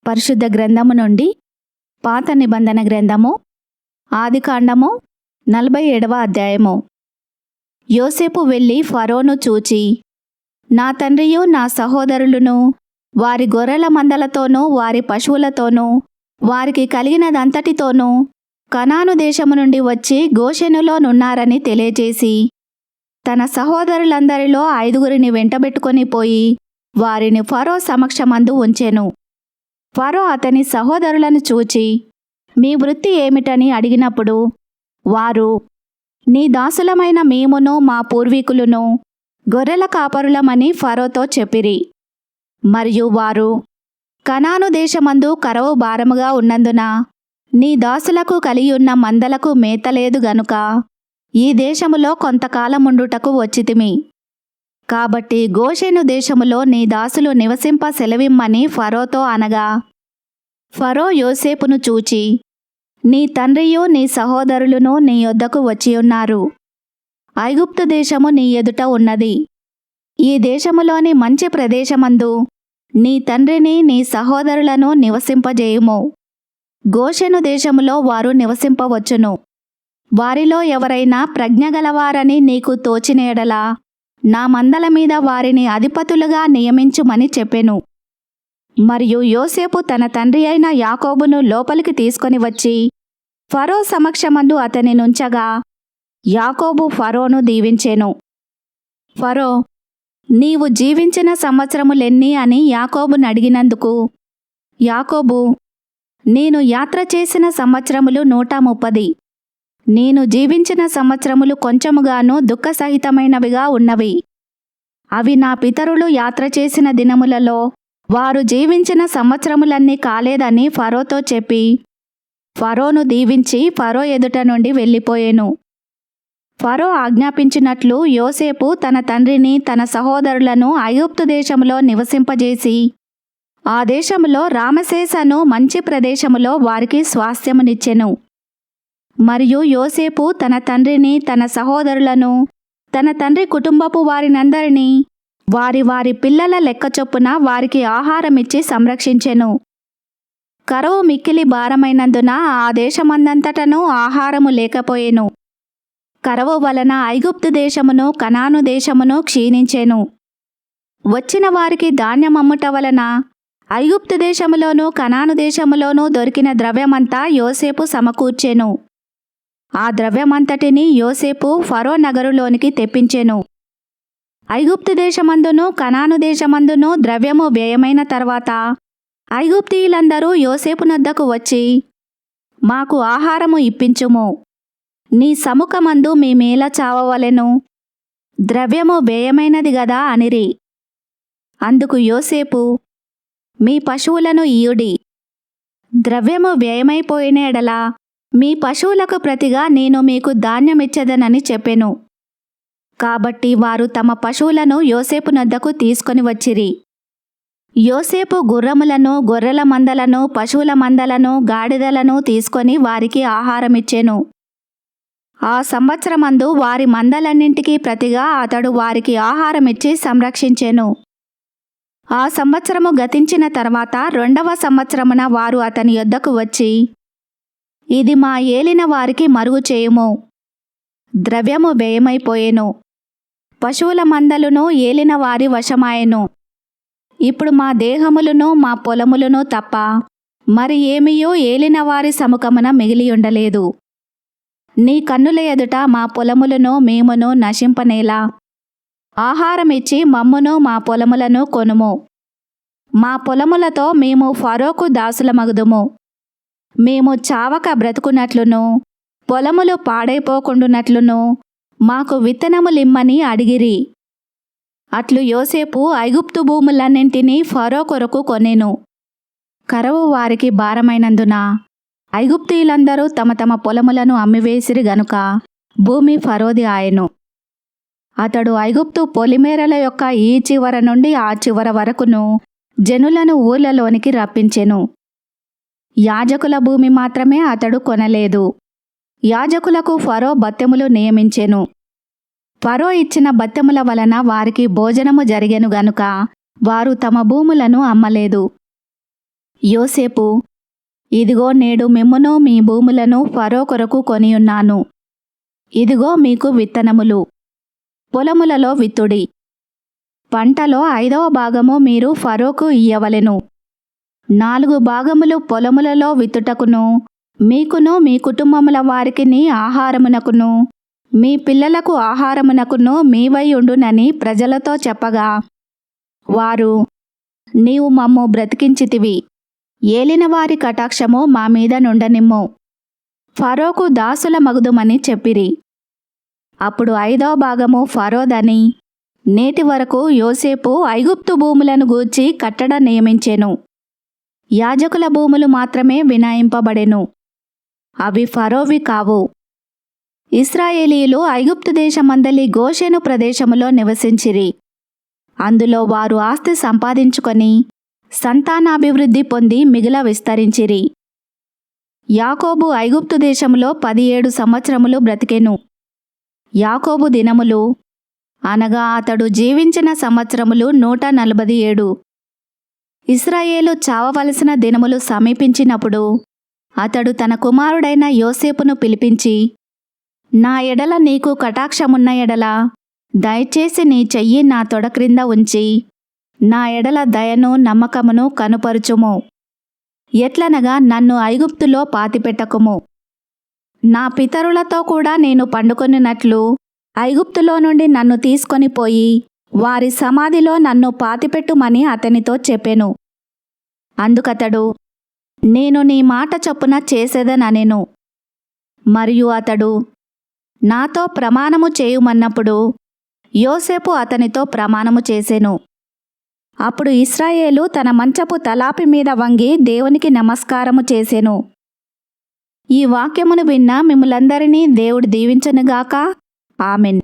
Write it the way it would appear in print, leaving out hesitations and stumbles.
పరిశుద్ధ గ్రంథము నుండి పాత నిబంధన గ్రంథము ఆదికాండము 47వ అధ్యాయము. యోసేపు వెళ్ళి ఫరోను చూచి, నా తండ్రియు నా సహోదరులను వారి గొర్రెల మందలతోనూ వారి పశువులతోనూ వారికి కలిగినదంతటితోనూ కనాను దేశము నుండి వచ్చి గోషెనులోనున్నారని తెలియజేసి తన సహోదరులందరిలో 5గురిని వెంటబెట్టుకొని పోయి వారిని ఫరో సమక్షమందు ఉంచెను. ఫరో అతని సహోదరులను చూచి, మీ వృత్తి ఏమిటని అడిగినప్పుడు వారు, నీ దాసులమైన మేమును మా పూర్వీకులను గొర్రెల కాపరులమని ఫరోతో చెప్పిరి. మరియు వారు, కనాను దేశమందు కరవు భారముగా ఉన్నందున నీ దాసులకు కలిగియున్న మందలకు మేతలేదు గనుక ఈ దేశములో కొంతకాలముండుటకు వచ్చితిమి. కాబట్టి గోషెను దేశములో నీ దాసులు నివసింప సెలవిమ్మని ఫరోతో అనగా, ఫరో యోసేపును చూచి, నీ తండ్రియు నీ సహోదరులను నీ యొద్దకు వచ్చియున్నారు. ఐగుప్తు దేశము నీ ఎదుట ఉన్నది. ఈ దేశములోని మంచి ప్రదేశమందు నీ తండ్రిని నీ సహోదరులను నివసింపజేయుము. గోషెను దేశములో వారు నివసింపవచ్చును. వారిలో ఎవరైనా ప్రజ్ఞగలవారని నీకు తోచిన యెడల నా మందల మీద వారిని అధిపతులుగా నియమించుమని చెప్పెను. మరియు యోసేపు తన తండ్రి అయిన యాకోబును లోపలికి తీసుకొని వచ్చి ఫరో సమక్షమందు అతని నుంచగా యాకోబు ఫరోను దీవించెను. ఫరో, నీవు జీవించిన సంవత్సరములెన్ని అని యాకోబును అడిగినందుకు యాకోబు, నేను యాత్ర చేసిన సంవత్సరములు 130. నేను జీవించిన సంవత్సరములు కొంచెముగాను దుఃఖసహితమైనవిగా ఉన్నవి. అవి నా పితరులు యాత్ర చేసిన దినములలో వారు జీవించిన సంవత్సరములన్నీ కాలేదని ఫరోతో చెప్పి ఫరోను దీవించి ఫరో ఎదుట నుండి వెళ్ళిపోయెను. ఫరో ఆజ్ఞాపించినట్లు యోసేపు తన తండ్రిని తన సహోదరులను ఐగుప్తు దేశములో నివసింపజేసి ఆ దేశములో రామసేసను మంచి ప్రదేశములో వారికి స్వాస్థ్యమునిచ్చెను. మరియు యోసేపు తన తండ్రిని తన సహోదరులను తన తండ్రి కుటుంబపు వారినందరినీ వారి వారి పిల్లల లెక్క చొప్పున వారికి ఆహారమిచ్చి సంరక్షించెను. కరువు మిక్కిలి భారమైనందున ఆ దేశమందంతటను ఆహారము లేకపోయెను. కరువు వలన ఐగుప్తు దేశమును కనాను దేశమును క్షీణించెను. వచ్చిన వారికి ధాన్యమమ్ముట వలన ఐగుప్తు దేశములోను కనాను దేశములోను దొరికిన ద్రవ్యమంతా యోసేపు సమకూర్చెను. ఆ ద్రవ్యమంతటిని యోసేపు ఫరో నగరులోనికి తెప్పించెను. ఐగుప్తు దేశమందును కనాను దేశమందును ద్రవ్యము వ్యయమైన తర్వాత ఐగుప్తీయులందరూ యోసేపునొద్దకు వచ్చి, మాకు ఆహారము ఇప్పించుము, నీ సముఖమందు మేమేల చావవలెను, ద్రవ్యము వ్యయమైనది గదా అనిరి. అందుకు యోసేపు, మీ పశువులను ఇయ్యుడి, ద్రవ్యము వ్యయమైపోయిన ఎడల మీ పశువులకు ప్రతిగా నేను మీకు ధాన్యమిచ్చెదనని చెప్పెను. కాబట్టి వారు తమ పశువులను యోసేపునొద్దకు తీసుకొని వచ్చిరి. యోసేపు గుర్రములను గొర్రెల మందలను పశువుల మందలను గాడిదలను తీసుకొని వారికి ఆహారమిచ్చెను. ఆ సంవత్సరమందు వారి మందలన్నింటికీ ప్రతిగా అతడు వారికి ఆహారమిచ్చి సంరక్షించెను. ఆ సంవత్సరము గతించిన తర్వాత 2వ సంవత్సరమున వారు అతని యొద్దకు వచ్చి, ఇది మా ఏలిన వారికి మరుగు చేయుము, ద్రవ్యము వ్యయమైపోయెను, పశువుల మందలును ఏలిన వారి వశమాయెను. ఇప్పుడు మా దేహములను మా పొలములను తప్ప మరి ఏమియో ఏలిన వారి సముఖమున మిగిలియుండలేదు. నీ కన్నుల ఎదుట మా పొలములను మేమును నశింపనేలా ఆహారమిచ్చి మమ్మును మా పొలములను కొనుము. మా పొలములతో మేము ఫరోకు దాసులమగుదుము. మేము చావక బ్రతుకున్నట్లును పొలములు పాడైపోకుండునట్లును మాకు విత్తనములిమ్మని అడిగిరి. అట్లు యోసేపు ఐగుప్తు భూములన్నింటినీ ఫరో కొరకు కొనెను. కరువు వారికి భారమైనందున ఐగుప్తీయులందరూ తమ తమ పొలములను అమ్మివేసిరి గనుక భూమి ఫరోది ఆయెను. అతడు ఐగుప్తు పొలిమేరల యొక్క ఈ చివర నుండి ఆ చివర వరకును జనులను ఊర్లలోనికి రప్పించెను. యాజకుల భూమి మాత్రమే అతడు కొనలేదు. యాజకులకు ఫరో బత్తెములు నియమించెను. ఫరో ఇచ్చిన బత్తెముల వలన వారికి భోజనము జరిగెను గనుక వారు తమ భూములను అమ్మలేదు. యోసేపు, ఇదిగో నేడు మిమ్మును మీ భూములను ఫరో కొరకు కొనియున్నాను. ఇదిగో మీకు విత్తనములు, పొలములలో విత్తుడి. పంటలో 5వ భాగము మీరు ఫరోకు ఇయ్యవలెను. 4 భాగములు పొలములలో విత్తుటకును, మీకును మీ కుటుంబముల వారికిని ఆహారమునకును, మీ పిల్లలకు ఆహారమునకును మీవై ఉండునని ప్రజలతో చెప్పగా, వారు, నీవు మమ్ము బ్రతికించితివి, ఏలినవారి కటాక్షము మా మీద నుండనిమ్ము, ఫరోకు దాసుల మగుదుమని చెప్పిరి. అప్పుడు 5వ భాగము ఫరోదని, నేటి వరకు యోసేపు ఐగుప్తు భూములను గూర్చి కట్టడ నియమించెను. యాజకుల భూములు మాత్రమే వినాయింపబడెను, అవి ఫరోవి కావు. ఇశ్రాయేలీయులు ఐగుప్తు దేశమందలి గోషెను ప్రదేశములో నివసించిరి. అందులో వారు ఆస్తి సంపాదించుకొని సంతానాభివృద్ధి పొంది మిగిల విస్తరించిరి. యాకోబు ఐగుప్తు దేశములో 17 సంవత్సరములు బ్రతికెను. యాకోబు దినములు అనగా అతడు జీవించిన సంవత్సరములు 147. ఇశ్రాయేలు చావవలసిన దినములు సమీపించినప్పుడు అతడు తన కుమారుడైన యోసేపును పిలిపించి, నా ఎడల నీకు కటాక్షమున్న ఎడల దయచేసి నీ చెయ్యి నా తొడ క్రింద ఉంచి నా ఎడల దయను నమ్మకమును కనుపరుచుము. ఎట్లనగా నన్ను ఐగుప్తులో పాతిపెట్టకుము. నా పితరులతో కూడా నేను పండుకొనినట్లు ఐగుప్తులో నుండి నన్ను తీసుకొని పోయి వారి సమాధిలో నన్ను పాతిపెట్టుమని అతనితో చెప్పెను. అందుకతడు, నేను నీ మాట చొప్పున చేసేదనెను. మరియు అతడు నాతో ప్రమాణము చేయుమన్నప్పుడు యోసేపు అతనితో ప్రమాణము చేసెను. అప్పుడు ఇశ్రాయేలు తన మంచపు తలాపి మీద వంగి దేవునికి నమస్కారము చేసెను. ఈ వాక్యమును విన్న మిమ్ములందరినీ దేవుడు దీవించునుగాక. ఆమెన్.